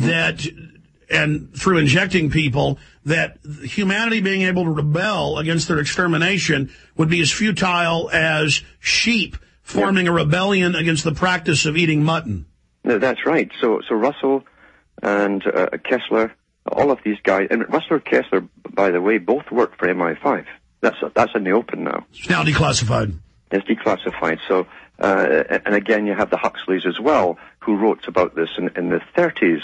that, and through injecting people, that humanity being able to rebel against their extermination would be as futile as sheep forming a rebellion against the practice of eating mutton. No, that's right. So Russell and Kessler, all of these guys, and Russell and Kessler, by the way, both worked for MI5. That's in the open now. It's now declassified. It's declassified. So, and again, you have the Huxleys as well, who wrote about this in the 30s.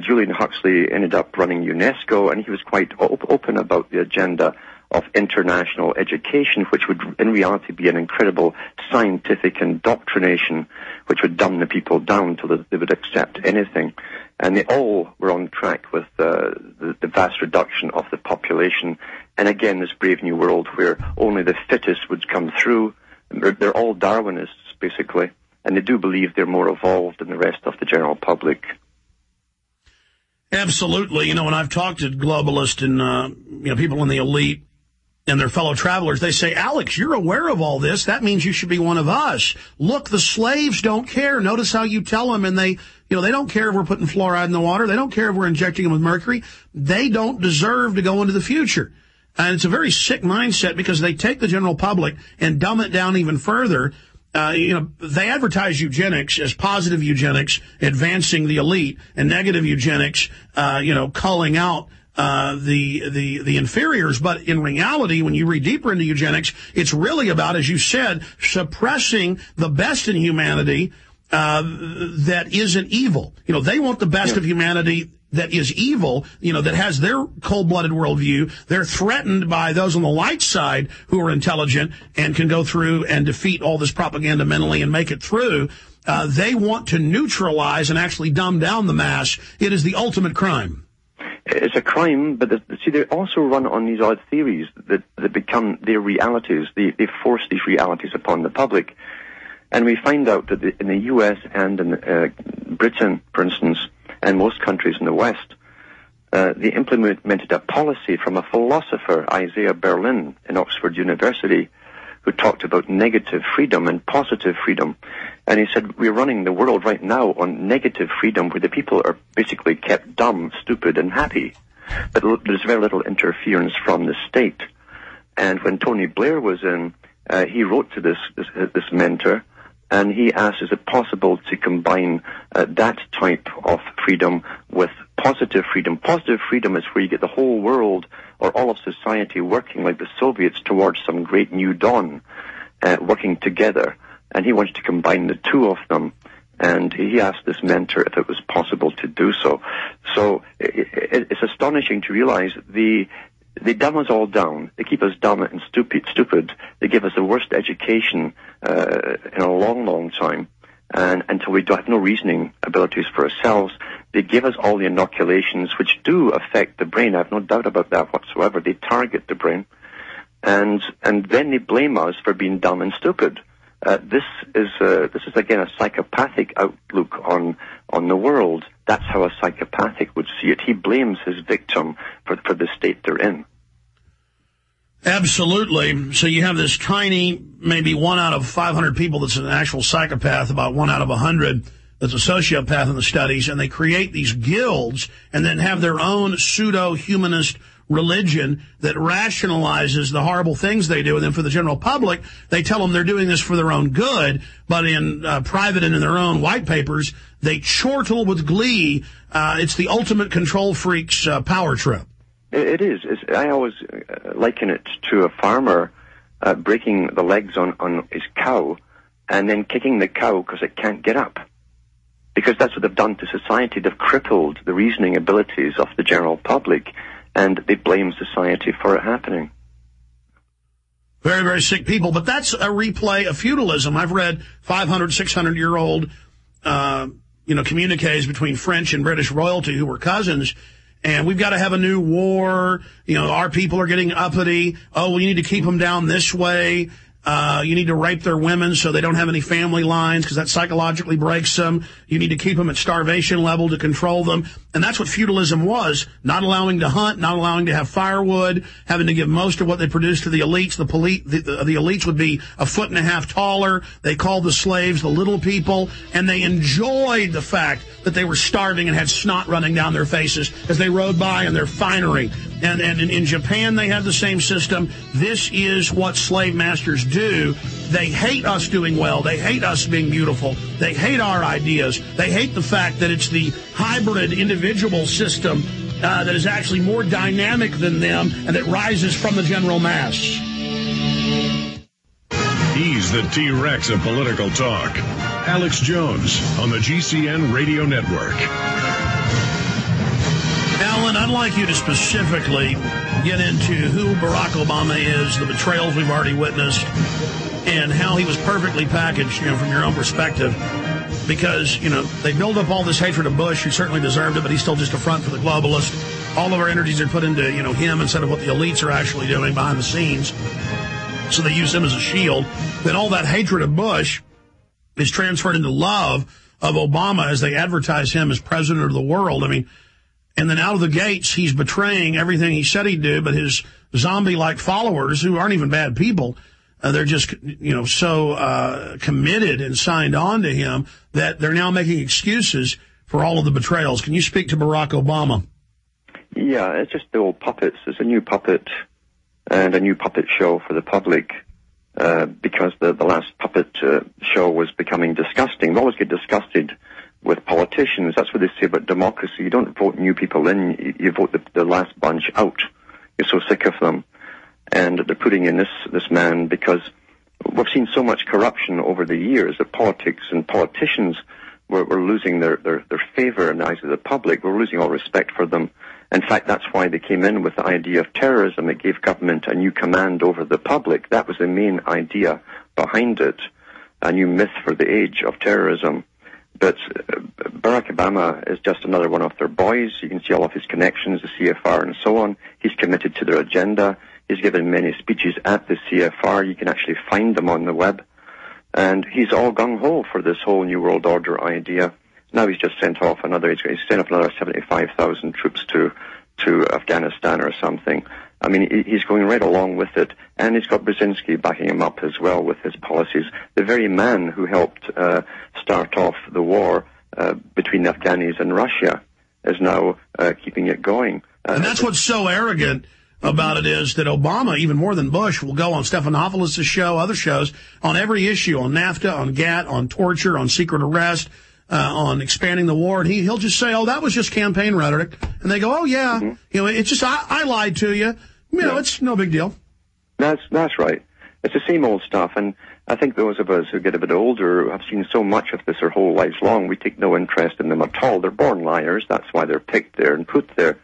Julian Huxley ended up running UNESCO, and he was quite open about the agenda of international education, which would in reality be an incredible scientific indoctrination, which would dumb the people down till they would accept anything. And they all were on track with the vast reduction of the population. And again, this brave new world where only the fittest would come through. They're all Darwinists, basically, and they do believe they're more evolved than the rest of the general public. Absolutely. You know, when I've talked to globalists and people in the elite and their fellow travelers, they say, Alex, you're aware of all this. That means you should be one of us. Look, the slaves don't care. Notice how you tell them, and they don't care if we're putting fluoride in the water. They don't care if we're injecting them with mercury. They don't deserve to go into the future. And it's a very sick mindset because they take the general public and dumb it down even further. They advertise eugenics as positive eugenics, advancing the elite, and negative eugenics, culling out the inferiors. But in reality, when you read deeper into eugenics, it's really about, as you said, suppressing the best in humanity that isn't evil. They want the best of humanity that is evil, that has their cold-blooded worldview. They're threatened by those on the light side who are intelligent and can go through and defeat all this propaganda mentally and make it through. They want to neutralize and actually dumb down the mass. It is the ultimate crime. It's a crime, but they also run on these odd theories that become their realities. They force these realities upon the public. And we find out that in the U.S. and in Britain, for instance, and most countries in the West, they implemented a policy from a philosopher, Isaiah Berlin, in Oxford University, who talked about negative freedom and positive freedom. And he said, we're running the world right now on negative freedom, where the people are basically kept dumb, stupid, and happy. But there's very little interference from the state. And when Tony Blair was in, he wrote to this mentor, and he asked, is it possible to combine that type of freedom with positive freedom? Positive freedom is where you get the whole world or all of society working like the Soviets towards some great new dawn, working together. And he wanted to combine the two of them. And he asked this mentor if it was possible to do so. So it's astonishing to realize they dumb us all down. They keep us dumb and stupid. They give us the worst education in a long, long time. And until we have no reasoning abilities for ourselves, they give us all the inoculations which do affect the brain. I have no doubt about that whatsoever. They target the brain. And then they blame us for being dumb and stupid. This is again a psychopathic outlook on the world. That's how a psychopathic would see it. He blames his victim for the state they're in. Absolutely. So you have this tiny, maybe 1 out of 500 people that's an actual psychopath, about 1 out of 100 that's a sociopath in the studies, and they create these guilds and then have their own pseudo-humanist religion that rationalizes the horrible things they do. And then for the general public, they tell them they're doing this for their own good, but in private and in their own white papers, they chortle with glee. It's the ultimate control freak's power trip. It is. I always liken it to a farmer breaking the legs on his cow and then kicking the cow because it can't get up. Because that's what they've done to society. They've crippled the reasoning abilities of the general public, and they blame society for it happening. Very, very sick people. But that's a replay of feudalism. I've read 500, 600-year-old, communiques between French and British royalty who were cousins. And we've got to have a new war. Our people are getting uppity. Oh, we need to keep them down this way. You need to rape their women so they don't have any family lines because that psychologically breaks them. You need to keep them at starvation level to control them. And that's what feudalism was, not allowing to hunt, not allowing to have firewood, having to give most of what they produced to the elites. The elites would be a foot and a half taller. They called the slaves the little people, and they enjoyed the fact that they were starving and had snot running down their faces as they rode by in their finery. And in Japan, they had the same system. This is what slave masters do. They hate us doing well. They hate us being beautiful. They hate our ideas. They hate the fact that it's the hybrid individual system that is actually more dynamic than them and that rises from the general mass. He's the T-Rex of political talk. Alex Jones on the GCN Radio Network. Alan, I'd like you to specifically get into who Barack Obama is, the betrayals we've already witnessed, and how he was perfectly packaged, from your own perspective. Because, they build up all this hatred of Bush, who certainly deserved it, but he's still just a front for the globalist. All of our energies are put into, him instead of what the elites are actually doing behind the scenes. So they use him as a shield. Then all that hatred of Bush is transferred into love of Obama as they advertise him as president of the world. And then out of the gates, he's betraying everything he said he'd do, but his zombie-like followers, who aren't even bad people, they're just, so committed and signed on to him that they're now making excuses for all of the betrayals. Can you speak to Barack Obama? Yeah, it's just the old puppets. It's a new puppet and a new puppet show for the public because the last puppet show was becoming disgusting. We always get disgusted with politicians. That's what they say about democracy. You don't vote new people in, you vote the last bunch out. You're so sick of them. And they're putting in this man because we've seen so much corruption over the years that politics and politicians were losing their favor in the eyes of the public. We're losing all respect for them. In fact, that's why they came in with the idea of terrorism. It gave government a new command over the public. That was the main idea behind it, a new myth for the age of terrorism. But Barack Obama is just another one of their boys. You can see all of his connections, the CFR and so on. He's committed to their agenda. He's given many speeches at the CFR. You can actually find them on the web. And he's all gung-ho for this whole New World Order idea. Now he's just sent off another 75,000 troops to Afghanistan or something. He's going right along with it. And he's got Brzezinski backing him up as well with his policies. The very man who helped start off the war between the Afghanis and Russia is now keeping it going. And that's what's so arrogant about it is that Obama, even more than Bush, will go on Stephanopoulos' show, other shows, on every issue, on NAFTA, on GATT, on torture, on secret arrest, on expanding the war, and he'll just say, that was just campaign rhetoric. And they go, yeah, it's just, I lied to you. It's no big deal. That's right. It's the same old stuff, and I think those of us who get a bit older have seen so much of this our whole lives long, we take no interest in them at all. They're born liars. That's why they're picked there and put there.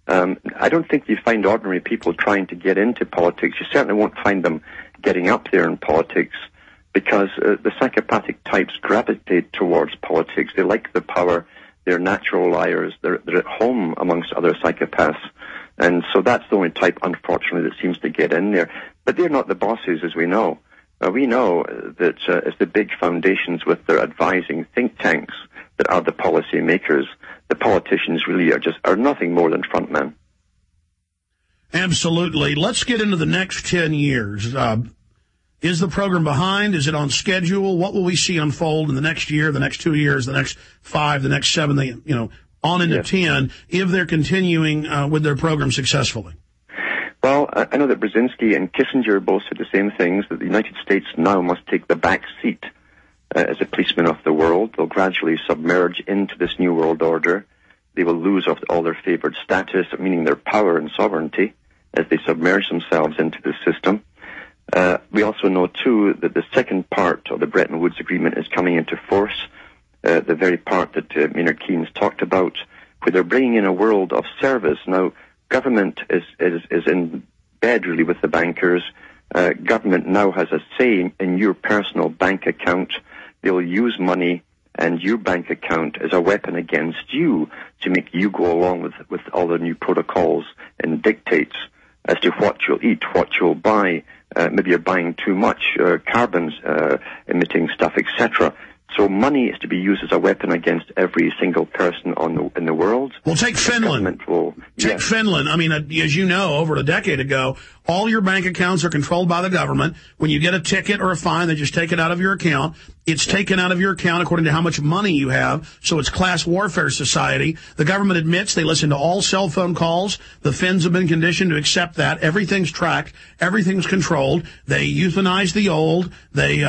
I don't think you find ordinary people trying to get into politics. You certainly won't find them getting up there in politics because the psychopathic types gravitate towards politics. They like the power. They're natural liars. They're at home amongst other psychopaths. And so that's the only type, unfortunately, that seems to get in there. But they're not the bosses, as we know. We know that it's the big foundations with their advising think tanks that are the policy makers. The politicians really are nothing more than frontmen. Absolutely. Let's get into the next 10 years. Is the program behind? Is it on schedule? What will we see unfold in the next year, the next 2 years, the next 5, the next 7, on into 10, if they're continuing with their program successfully? Well, I know that Brzezinski and Kissinger both said the same things, that the United States now must take the back seat as a policeman of the world. They'll gradually submerge into this new world order. They will lose all their favored status, meaning their power and sovereignty, as they submerge themselves into the system. We also know, too, that the second part of the Bretton Woods Agreement is coming into force, the very part that Maynard Keynes talked about, where they're bringing in a world of service. Now, government is in bed, really, with the bankers. Government now has a say in your personal bank account. They'll use money and your bank account as a weapon against you to make you go along with all the new protocols and dictates as to what you'll eat, what you'll buy, maybe you're buying too much carbon emitting stuff, etc. So money is to be used as a weapon against every single person in the world. Well, take Finland. Finland. I mean, as you know, over a decade ago, all your bank accounts are controlled by the government. When you get a ticket or a fine, they just take it out of your account. It's taken out of your account according to how much money you have. So it's class warfare society. The government admits they listen to all cell phone calls. The Finns have been conditioned to accept that. Everything's tracked. Everything's controlled. They euthanize the old. They,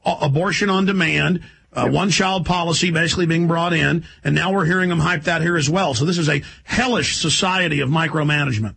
abortion on demand, one-child policy basically being brought in, and now we're hearing them hype that here as well. So this is a hellish society of micromanagement.